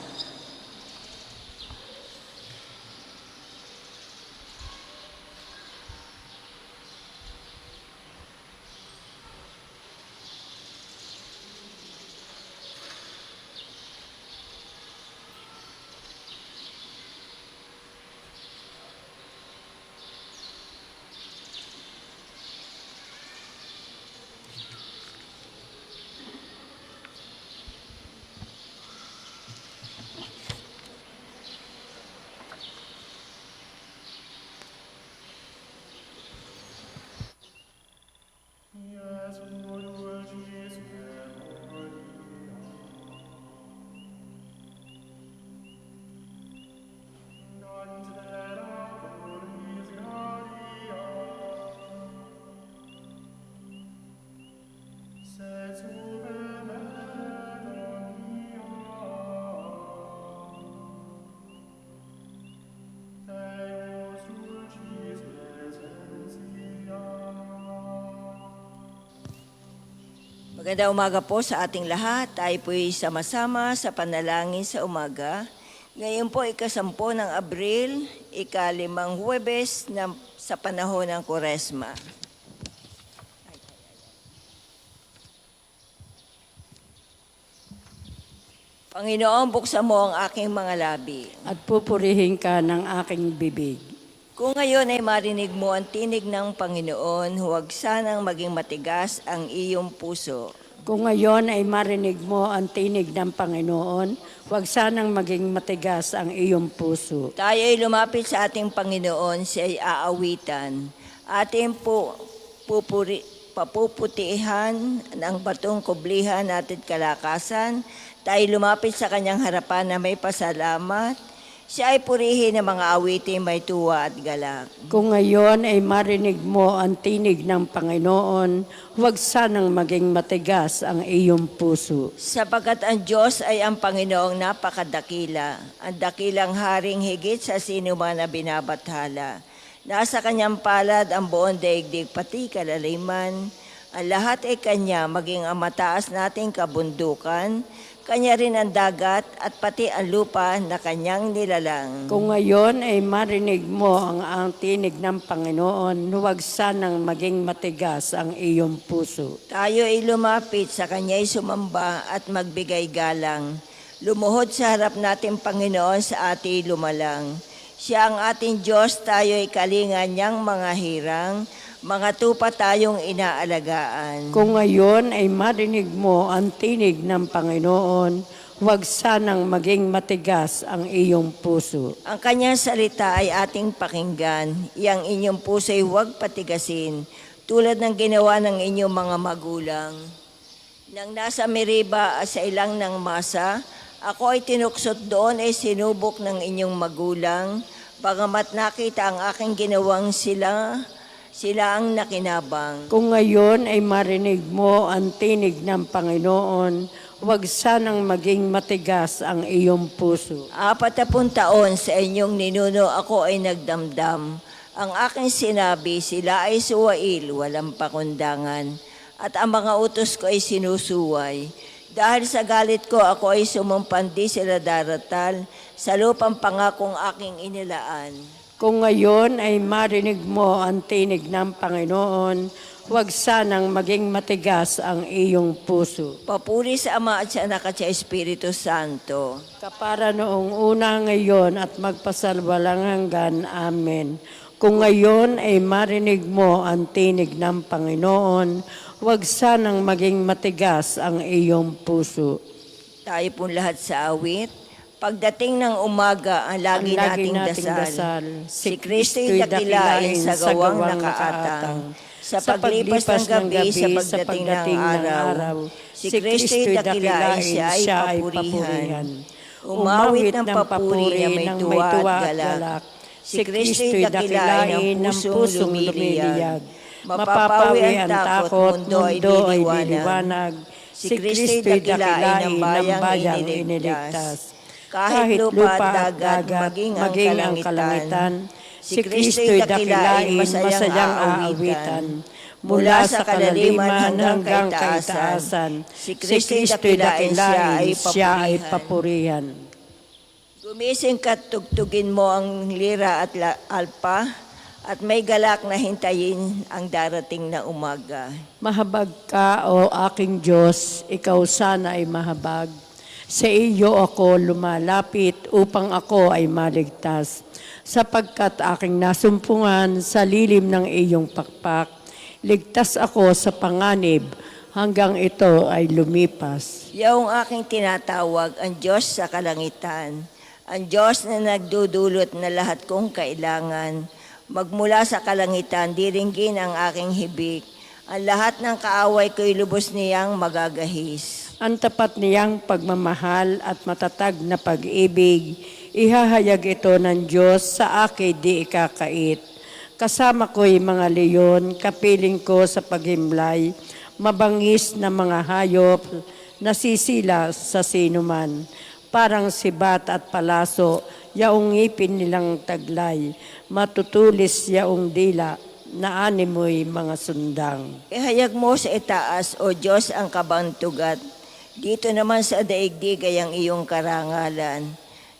Magandang umaga po sa ating lahat. Tayo po'y sama-sama sa panalangin sa umaga. Ngayon po, ika-10 ng Abril, ika-5 Huwebes sa panahon ng Kuresma. Panginoon, buksan mo ang aking mga labi. At pupurihin ka ng aking bibig. Kung ngayon ay marinig mo ang tinig ng Panginoon, huwag sanang maging matigas ang iyong puso. Kung ngayon ay marinig mo ang tinig ng Panginoon, huwag sanang maging matigas ang iyong puso. Tayo ay lumapit sa ating Panginoon, siya ay aawitan. Ating papuputihan ng batong kublihan natin kalakasan. Tayo lumapit sa kanyang harapan na may pasalamat. Siya ay purihin ng mga awitin may tuwa at galak. Kung ngayon ay marinig mo ang tinig ng Panginoon, huwag sanang maging matigas ang iyong puso. Sapagkat ang Diyos ay ang Panginoong napakadakila, ang dakilang haring higit sa sino man na binabathala. Nasa kanyang palad ang buong daigdig pati kalaliman. Ang lahat ay kanya, maging ang mataas nating kabundukan. Kanya rin ang dagat at pati ang lupa na kanyang nilalang. Kung ngayon ay marinig mo ang tinig ng Panginoon, huwag sanang maging matigas ang iyong puso. Tayo ay lumapit sa kanya'y sumamba at magbigay galang. Lumuhod sa harap natin, Panginoon, sa ating lumalang. Siya ang ating Diyos, tayo ay kalinga niyang mga hirang. Mga tupa tayong inaalagaan. Kung ngayon ay marinig mo ang tinig ng Panginoon, huwag sanang maging matigas ang iyong puso. Ang kanyang salita ay ating pakinggan. Iyang inyong puso ay huwag patigasin, tulad ng ginawa ng inyong mga magulang. Nang nasa Meriba sa ilang ng masa, ako ay tinuksot doon ay sinubok ng inyong magulang, bagamat nakita ang aking ginawang sila ang nakinabang. Kung ngayon ay marinig mo ang tinig ng Panginoon, huwag sanang maging matigas ang iyong puso. 40 taon sa inyong ninuno ako ay nagdamdam. Ang aking sinabi, sila ay suwail, walang pakundangan. At ang mga utos ko ay sinusuway. Dahil sa galit ko, ako ay sumumpandi sila daratal sa lupang pangakong aking inilaan. Kung ngayon ay marinig mo ang tinig ng Panginoon, huwag sanang maging matigas ang iyong puso. Papuri sa Ama at sa Anak at sa Espiritu Santo. Kapara noong una, ngayon at magpasalwalang hanggan. Amen. Kung ngayon ay marinig mo ang tinig ng Panginoon, huwag sanang maging matigas ang iyong puso. Tayo pong lahat sa awit. Pagdating ng umaga, ang lagi nating dasal. Si Kristo'y dakilain sa gawang nakaatang. Sa paglipas ng gabi, sa pagdating ng araw. Si Kristo'y dakilain, siya ay papurihan. Umawit ng papuri na may tuwa at galak. Si Kristo'y dakilain ng pusong lumiliyag. Mapapawi ang takot, mundo ay diliwanag. Si Kristo'y dakilain ng bayang iniligtas. Kahit lupa at dagat, maging ang kalangitan, si Kristo'y dakilain, masayang aawitan. mula sa kalaliman hanggang kaitaasan. Si Kristo'y dakilain, siya ay papurihan. Gumising ka't tugtugin mo ang lira at alpa, at may galak na hintayin ang darating na umaga. Mahabag ka, O aking Diyos, ikaw sana ay mahabag. Sa iyo ako lumalapit upang ako ay maligtas. Sapagkat aking nasumpungan sa lilim ng iyong pakpak, ligtas ako sa panganib hanggang ito ay lumipas. Yaong aking tinatawag, ang Diyos sa kalangitan, ang Diyos na nagdudulot na lahat kong kailangan. Magmula sa kalangitan, diringgin ang aking hibik. Ang lahat ng kaaway ko'y lubos niyang magagahis. Ang tapat niyang pagmamahal at matatag na pag-ibig, ihahayag ito ng Diyos sa akin di ikakait. Kasama ko'y mga leyon, kapiling ko sa paghimlay, mabangis na mga hayop, nasisila sa sinuman. Parang sibat at palaso, yaong ngipin nilang taglay, matutulis yaong dila, na animoy mga sundang. Ihayag mo sa itaas, O Diyos, ang kabantugat. Dito naman sa daigdig ay ang iyong karangalan.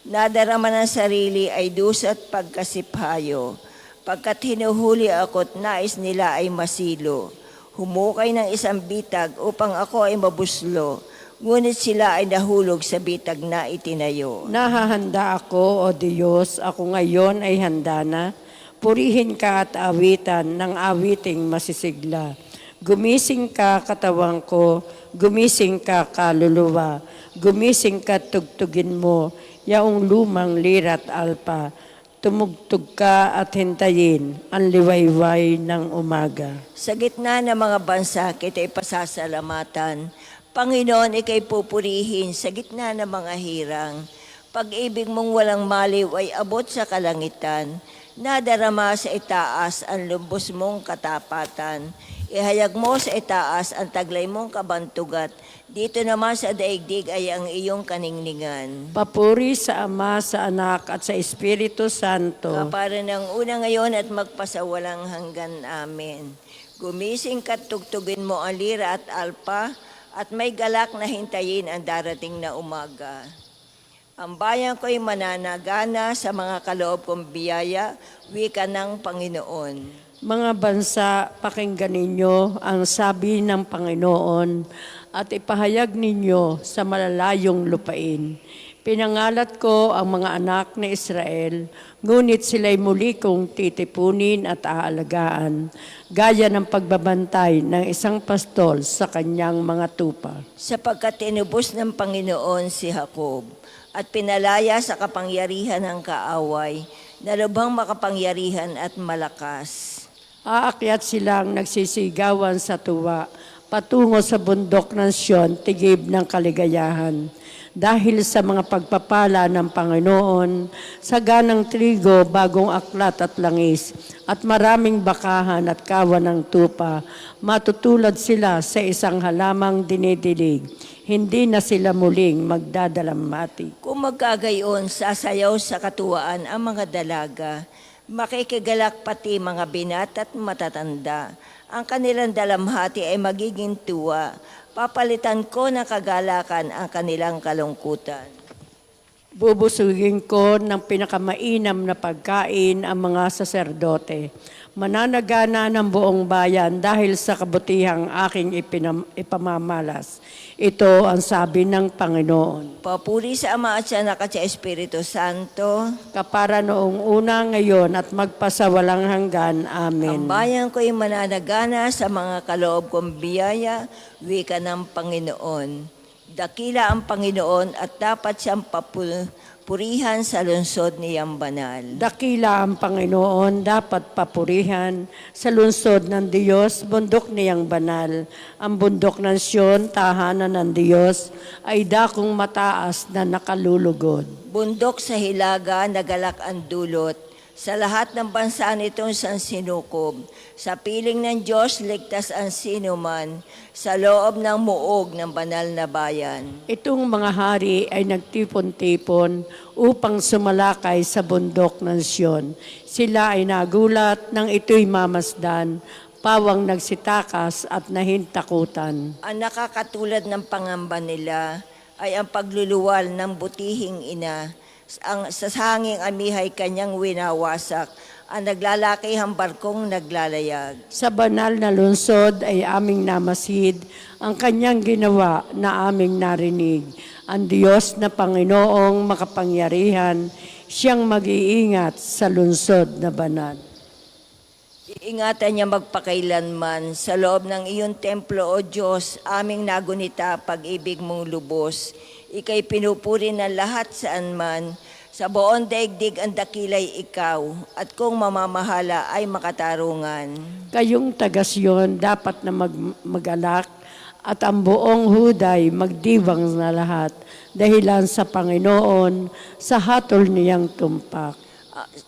Nadarama ng sarili ay dusat pagkasiphayo. Pagkat hinuhuli ako't nais nila ay masilo. Humukay ng isang bitag upang ako ay mabuslo. Ngunit sila ay nahulog sa bitag na itinayo. Nahahanda ako, O Diyos, ako ngayon ay handa na. Purihin ka at awitan ng awiting masisigla. Gumising ka katawang ko, gumising ka kaluluwa. Gumising ka tugtugin mo, yaong lumang lirat alpa. Tumugtog ka at hintayin ang liwayway ng umaga. Sa gitna ng mga bansa, kita'y pasasalamatan. Panginoon, ika'y pupurihin sa gitna ng mga hirang. Pag-ibig mong walang maliw ay abot sa kalangitan. Nadarama sa itaas ang lubos mong katapatan. Ihayag mo sa itaas ang taglay mong kabantugat. Dito naman sa daigdig ay ang iyong kaningningan. Papuri sa Ama, sa Anak, at sa Espiritu Santo. Para ng una ngayon at magpasawalang hanggan. Amen. Gumising ka't tugtugin mo ang lira at alpa, at may galak na hintayin ang darating na umaga. Ang bayan ko'y mananagana sa mga kaloob kong biyaya, wika ng Panginoon. Mga bansa, pakinggan ninyo ang sabi ng Panginoon at ipahayag ninyo sa malalayong lupain. Pinangalat ko ang mga anak ni Israel, ngunit sila'y muli kong titipunin at aalagaan, gaya ng pagbabantay ng isang pastol sa kanyang mga tupa. Sapagkat tinubos ng Panginoon si Jacob at pinalaya sa kapangyarihan ng kaaway, na lubhang makapangyarihan at malakas. Aakyat silang nagsisigawan sa tuwa, patungo sa bundok ng Siyon, tigib ng kaligayahan. Dahil sa mga pagpapala ng Panginoon, saganang trigo, bagong aklat at langis, at maraming bakahan at kawan ng tupa, matutulad sila sa isang halamang dinidilig. Hindi na sila muling magdadalamati. Kung magkagayon, sasayaw sa katuwaan ang mga dalaga, makikigalak pati mga binat at matatanda. Ang kanilang dalamhati ay magiging tuwa. Papalitan ko ng kagalakan ang kanilang kalungkutan. Bubusugin ko ng pinakamainam na pagkain ang mga saserdote. Mananagana ng buong bayan dahil sa kabutihang aking ipamamalas. Ito ang sabi ng Panginoon. Papuri sa Ama at sa Anak at sa Espiritu Santo. Kapara noong una, ngayon at magpasawalang hanggan. Amen. Ang bayan ko'y mananagana sa mga kaloob kong biyaya, wika ng Panginoon. Dakila ang Panginoon at dapat siyang papurihan sa lungsod niyang banal. Dakila ang Panginoon, dapat papurihan sa lungsod ng Diyos, bundok niyang banal. Ang bundok ng Siyon, tahanan ng Diyos, ay dakong mataas na nakalulugod. Bundok sa hilaga, nagalak ang dulot. Sa lahat ng bansa nitong sansinukob, sa piling ng Diyos, ligtas ang sinuman, sa loob ng muog ng banal na bayan. Itong mga hari ay nagtipon-tipon upang sumalakay sa bundok ng Siyon. Sila ay nagulat nang ito'y mamasdan, pawang nagsitakas at nahintakutan. Ang nakakatulad ng pangamba nila ay ang pagluluwal ng butihing ina. Ang sa hanging amihay kanyang winawasak, ang naglalakihang barkong naglalayag. Sa banal na lungsod ay aming namasid ang kanyang ginawa na aming narinig. Ang Diyos na Panginoong makapangyarihan, siyang mag-iingat sa lungsod na banal. Iingatan niya magpakailanman sa loob ng iyong templo, O Diyos, aming nagunita pag-ibig mong lubos. Ika'y pinupuri ng lahat saan man, sa buong daigdig ang dakilay ikaw, at kung mamamahala ay makatarungan. Kayong taga-Sion dapat na mag-alak at ang buong Huday magdiwang na lahat dahilan sa Panginoon sa hatol niyang tumpak.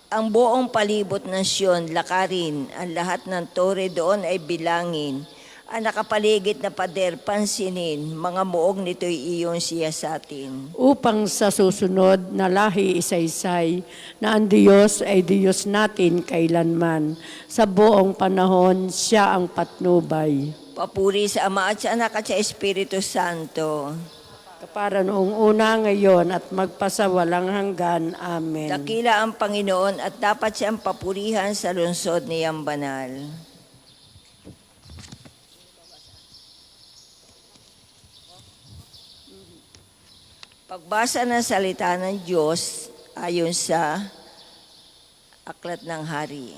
Ang buong palibot ng Sion, lakarin, ang lahat ng tore doon ay bilangin. Ang nakapaligid na pader, pansinin, mga muog nito'y iyong siyasatin. Upang sa susunod na lahi isaysay na ang Diyos ay Diyos natin kailanman. Sa buong panahon, siya ang patnubay. Papuri sa Ama at sa Anak at sa Espiritu Santo. Kapara noong una ngayon at magpasawalang hanggan. Amen. Dakila ang Panginoon at dapat siyang papurihan sa lungsod niyang banal. Pagbasa ng salita ng Diyos ayon sa Aklat ng Hari.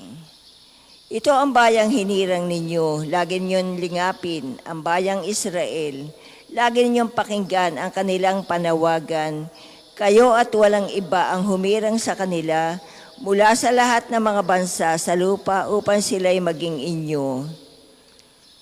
Ito ang bayang hinirang ninyo, lagi niyong lingapin, ang bayang Israel. Lagi ninyong pakinggan ang kanilang panawagan. Kayo at walang iba ang humirang sa kanila mula sa lahat ng mga bansa sa lupa upang sila'y maging inyo.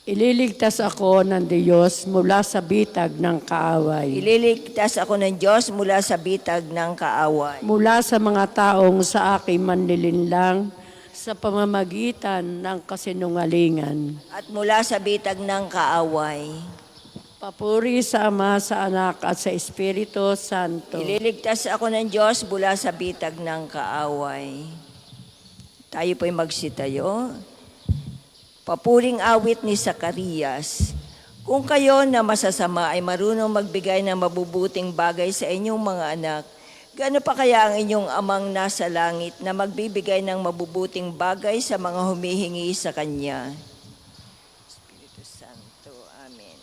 Ililigtas ako ng Diyos mula sa bitag ng kaaway. Ililigtas ako ng Diyos mula sa bitag ng kaaway. Mula sa mga taong sa aking manlilinlang sa pamamagitan ng kasinungalingan. At mula sa bitag ng kaaway. Papuri sa Ama, sa Anak at sa Espiritu Santo. Ililigtas ako ng Diyos mula sa bitag ng kaaway. Tayo po'y magsitayo. Papuring awit ni Zacarias. Kung kayo na masasama ay marunong magbigay ng mabubuting bagay sa inyong mga anak, gaano pa kaya ang inyong amang nasa langit na magbibigay ng mabubuting bagay sa mga humihingi sa Kanya? Espiritu Santo, Amen.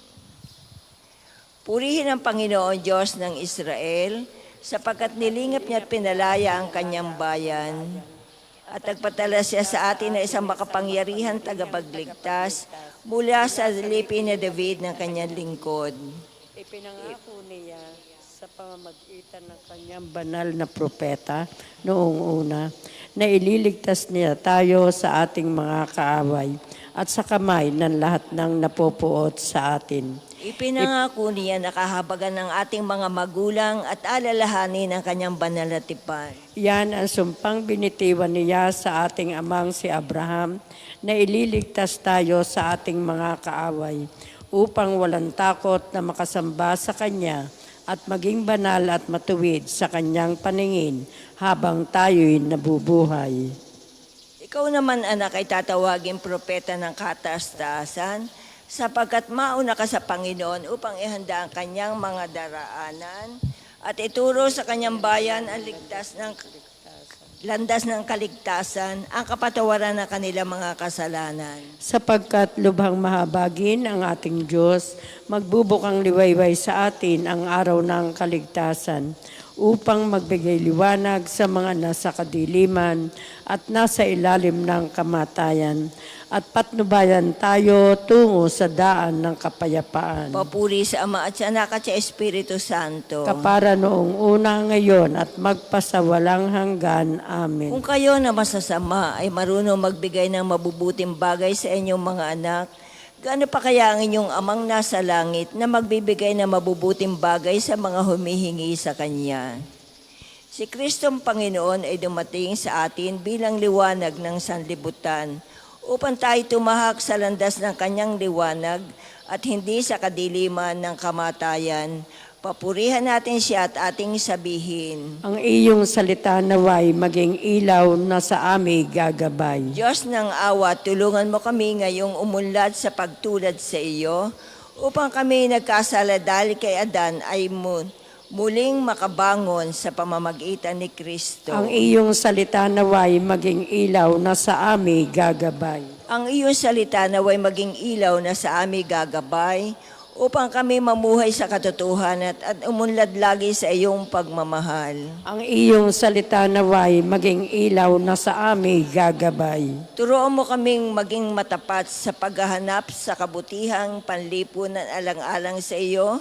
Purihin ang Panginoon Diyos ng Israel, sapagkat nilingap niya at pinalaya ang Kanyang bayan. At nagpadala siya sa atin na isang makapangyarihan tagapagligtas mula sa lipin ni David ng kanyang lingkod. Ipinangako niya sa pamamagitan ng kanyang banal na propeta noong una na ililigtas niya tayo sa ating mga kaaway at sa kamay ng lahat ng napopuot sa atin. Ipinangako niya na kahabagan ng ating mga magulang at alalahanin ang kanyang banal na tipan. Yan ang sumpang binitiwan niya sa ating amang si Abraham na ililigtas tayo sa ating mga kaaway upang walang takot na makasamba sa Kanya at maging banal at matuwid sa Kanyang paningin habang tayo'y nabubuhay. Ikaw naman, anak, ay tatawagin propeta ng kataas-taasan, sapagkat mauna ka sa Panginoon upang ihanda ang kanyang mga daraanan at ituro sa kanyang bayan ang landas ng kaligtasan, ang kapatawaran ng kanilang mga kasalanan. Sapagkat lubhang mahabagin ang ating Diyos, magbubukang liwayway sa atin ang araw ng kaligtasan, upang magbigay liwanag sa mga nasa kadiliman at nasa ilalim ng kamatayan, at patnubayan tayo tungo sa daan ng kapayapaan. Papuri sa Ama at sa Anak at sa Espiritu Santo. Kapara noong una ngayon at magpasawalang hanggan. Amen. Kung kayo na masasama ay marunong magbigay ng mabubuting bagay sa inyong mga anak, gaano pa kaya ang inyong amang nasa langit na magbibigay ng mabubuting bagay sa mga humihingi sa Kanya? Si Kristong Panginoon ay dumating sa atin bilang liwanag ng sanlibutan, upang tayo tumahak sa landas ng kanyang liwanag at hindi sa kadiliman ng kamatayan. Papurihan natin siya at ating sabihin, Ang iyong salita naway maging ilaw na sa amin gagabay. Diyos ng awa, tulungan mo kami ngayong umunlad sa pagtulad sa iyo, upang kami nagkasala dahil kay Adan ay muling makabangon sa pamamagitan ni Kristo. Ang iyong salita naway maging ilaw na sa amin gagabay. Ang iyong salita naway maging ilaw na sa amin gagabay, upang kami mamuhay sa katotohanan at umunlad lagi sa iyong pagmamahal. Ang iyong salita naway maging ilaw na sa amin gagabay. Turuan mo kaming maging matapat sa paghahanap sa kabutihang panlipunan alang-alang sa iyo,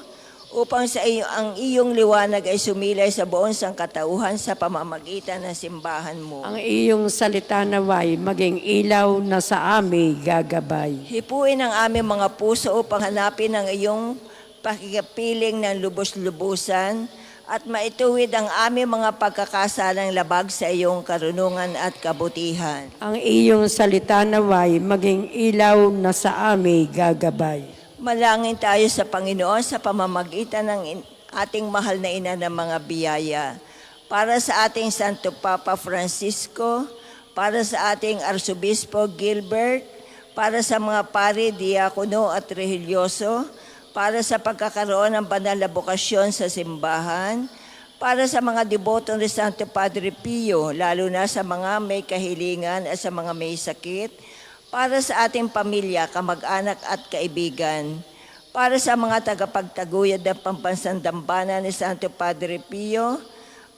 upang sa iyo ang iyong liwanag ay sumilay sa buong sangkatauhan sa pamamagitan ng simbahan mo. Ang iyong salita naway maging ilaw na sa amin gagabay. Hipuin ang aming mga puso upang hanapin ang iyong pakikipiling ng lubos-lubusan at maituwid ang aming mga pagkakasalang labag sa iyong karunungan at kabutihan. Ang iyong salita naway maging ilaw na sa amin gagabay. Malangin tayo sa Panginoon sa pamamagitan ng ating mahal na ina ng mga biyaya. Para sa ating Santo Papa Francisco, para sa ating Arsobispo Gilbert, para sa mga pari, diakono at religyoso, para sa pagkakaroon ng banal na bokasyon sa simbahan, para sa mga deboto ni Santo Padre Pio, lalo na sa mga may kahilingan at sa mga may sakit, para sa ating pamilya, kamag-anak at kaibigan, para sa mga tagapagtaguyod ng Pambansang ni Santo Padre Pio,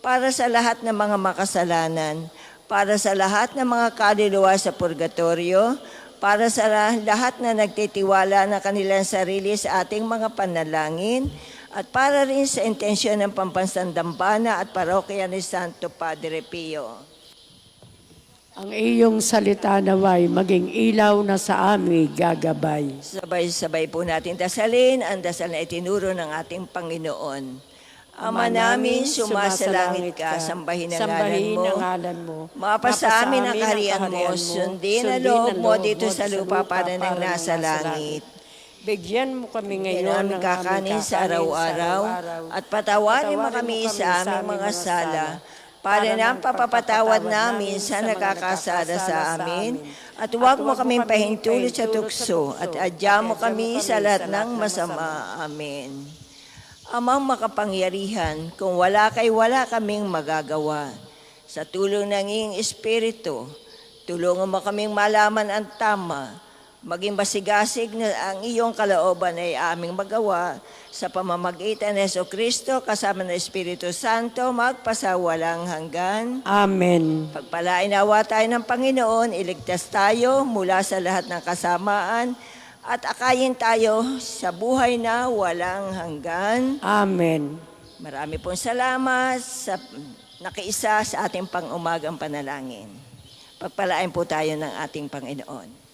para sa lahat ng mga makasalanan, para sa lahat ng mga kaluluwa sa purgatorio, para sa lahat na nagtitiwala na kanilang sarili sa ating mga panalangin, at para rin sa intensyon ng Pambansang at parokya ni Santo Padre Pio. Ang iyong salita naway maging ilaw na sa amin gagabay. Sabay-sabay po natin dasalin ang dasal na itinuro ng ating Panginoon. Ama namin, sumasalangit ka, sambahin ang ngalan mo. Mapasa amin ang kaharian mo, sundin ang loob mo dito sa lupa para nang nasa langit. Bigyan mo kami Ngayon ngayon aming ng kakanin sa araw-araw at patawarin mo kami sa aming mga sala para nang papapatawad namin sa nakakasala sa amin at huwag mo kaming pahintulot sa tukso at adya mo kami sa lahat ng masama. Amen. Amang makapangyarihan, kung wala kaming magagawa. Sa tulong ng iyong Espiritu, tulungan mo kaming malaman ang tama, maging basigasig na ang iyong kalooban ay aming magawa sa pamamagitan ng Jesucristo kasama ng Espiritu Santo magpasawalang hanggan. Amen. Pagpalain nawa tayo ng Panginoon, iligtas tayo mula sa lahat ng kasamaan at akayin tayo sa buhay na walang hanggan. Amen. Marami pong salamat sa nakiisa sa ating pang-umagang panalangin. Pagpalain po tayo ng ating Panginoon.